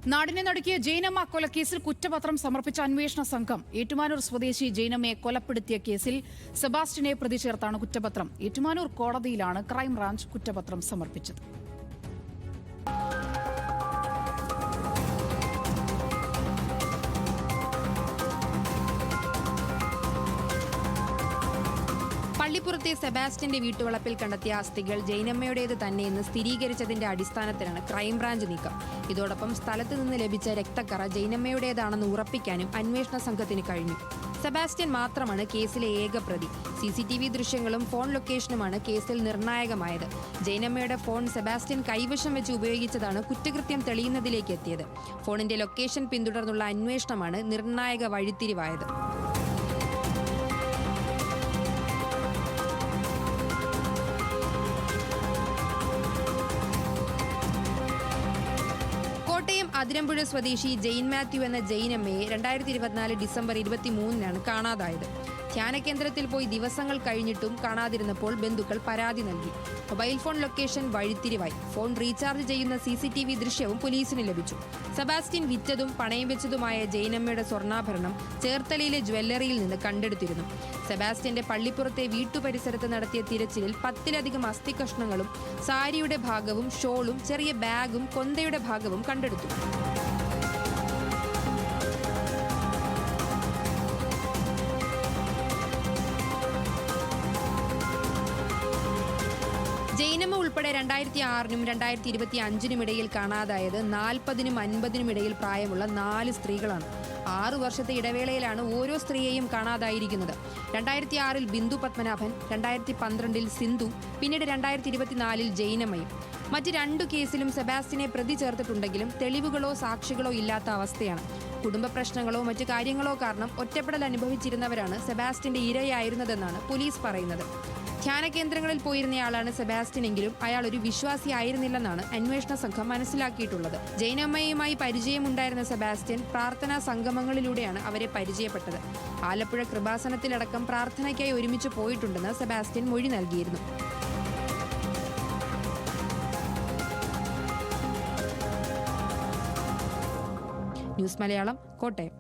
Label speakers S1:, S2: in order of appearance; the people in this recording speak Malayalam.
S1: നാടിനെ നടുക്കിയ ജൈനമ്മ കൊലക്കേസിൽ കുറ്റപത്രം സമർപ്പിച്ച അന്വേഷണ സംഘം ഏറ്റുമാനൂർ സ്വദേശി ജൈനമ്മയെ കൊലപ്പെടുത്തിയ കേസിൽ സെബാസ്റ്റ്യനെ പ്രതി ചേർത്താണ് കുറ്റപത്രം. ഏറ്റുമാനൂർ കോടതിയിലാണ് ക്രൈംബ്രാഞ്ച് കുറ്റപത്രം സമർപ്പിച്ചത്.
S2: പള്ളിപ്പുറത്തെ സെബാസ്റ്റ്യന്റെ വീട്ടുവളപ്പിൽ കണ്ടെത്തിയ അസ്ഥികൾ ജൈനമ്മയുടേത് തന്നെയെന്ന് സ്ഥിരീകരിച്ചതിന്റെ അടിസ്ഥാനത്തിലാണ് ക്രൈംബ്രാഞ്ച് നീക്കം. ഇതോടൊപ്പം സ്ഥലത്ത് നിന്ന് ലഭിച്ച രക്തക്കറ ജൈനമ്മയുടേതാണെന്ന് ഉറപ്പിക്കാനും അന്വേഷണ സംഘത്തിന് കഴിഞ്ഞു. സെബാസ്റ്റ്യൻ മാത്രമാണ് കേസിലെ ഏക പ്രതി. CCTV ദൃശ്യങ്ങളും ഫോൺ ലൊക്കേഷനുമാണ് കേസിൽ നിർണായകമായത്. ജൈനമ്മയുടെ ഫോൺ സെബാസ്റ്റ്യൻ കൈവശം വെച്ച് ഉപയോഗിച്ചതാണ് കുറ്റകൃത്യം തെളിയുന്നതിലേക്ക് എത്തിയത്. ഫോണിന്റെ ലൊക്കേഷൻ പിന്തുടർന്നുള്ള അന്വേഷണമാണ് നിർണായക വഴിത്തിരിവായത്. കോട്ടയം അതിരമ്പുഴ സ്വദേശി ജെയിൻ മാത്യു എന്ന ജൈനമ്മയെ 2024 ഡിസംബർ 23 കാണാതായത്. ധ്യാനകേന്ദ്രത്തിൽ പോയി ദിവസങ്ങൾ കഴിഞ്ഞിട്ടും കാണാതിരുന്നപ്പോൾ ബന്ധുക്കൾ പരാതി നൽകി. മൊബൈൽ ഫോൺ ലൊക്കേഷൻ വഴിത്തിരിവായി. ഫോൺ റീചാർജ് ചെയ്യുന്ന CCTV ദൃശ്യവും പോലീസിന് ലഭിച്ചു. സെബാസ്റ്റ്യൻ വിറ്റതും പണയം വെച്ചതുമായ ജൈനമ്മയുടെ സ്വർണ്ണാഭരണം ചേർത്തലയിലെ ജ്വല്ലറിയിൽ നിന്ന് കണ്ടെടുത്തിരുന്നു. സെബാസ്റ്റ്യന്റെ പള്ളിപ്പുറത്തെ വീട്ടുപരിസരത്ത് നടത്തിയ തിരച്ചിലിൽ 10-ലധികം അസ്ഥികഷ്ണങ്ങളും സാരിയുടെ ഭാഗവും ഷോളും ചെറിയ ബാഗും കൊന്തയുടെ ഭാഗവും കണ്ടെടുത്തു. ജൈനമ്മ ഉൾപ്പെടെ 2006-നും 2025-നും ഇടയിൽ കാണാതായത് 40-നും 50-നും ഇടയിൽ പ്രായമുള്ള 4 സ്ത്രീകളാണ്. 6 വർഷത്തെ ഇടവേളയിലാണ് ഓരോ സ്ത്രീയെയും കാണാതായിരിക്കുന്നത്. 2006-ൽ ബിന്ദു പത്മനാഭൻ, 2012-ൽ സിന്ധു, പിന്നീട് 2024-ൽ ജൈനമ്മയും. മറ്റ് 2 കേസിലും സെബാസ്റ്റ്യനെ പ്രതി ചേർത്തിട്ടുണ്ടെങ്കിലും തെളിവുകളോ സാക്ഷികളോ ഇല്ലാത്ത അവസ്ഥയാണ്. കുടുംബ പ്രശ്നങ്ങളോ മറ്റു കാര്യങ്ങളോ കാരണം ഒറ്റപ്പെടൽ അനുഭവിച്ചിരുന്നവരാണ് സെബാസ്റ്റ്യന്റെ ഇരയായിരുന്നതെന്നാണ് പോലീസ് പറയുന്നത്. ധ്യാനകേന്ദ്രങ്ങളിൽ പോയിരുന്നയാളാണ് സെബാസ്റ്റ്യനെങ്കിലും അയാൾ ഒരു വിശ്വാസിയായിരുന്നില്ലെന്നാണ് അന്വേഷണ സംഘം മനസ്സിലാക്കിയിട്ടുള്ളത്. ജൈനമ്മയുമായി പരിചയമുണ്ടായിരുന്ന സെബാസ്റ്റ്യൻ പ്രാർത്ഥനാ സംഗമങ്ങളിലൂടെയാണ് അവരെ പരിചയപ്പെട്ടത്. ആലപ്പുഴ കൃപാസനത്തിലടക്കം പ്രാർത്ഥനയ്ക്കായി ഒരുമിച്ച് പോയിട്ടുണ്ടെന്ന് സെബാസ്റ്റ്യൻ മൊഴി നൽകിയിരുന്നു. ന്യൂസ് മലയാളം, കോട്ടയം.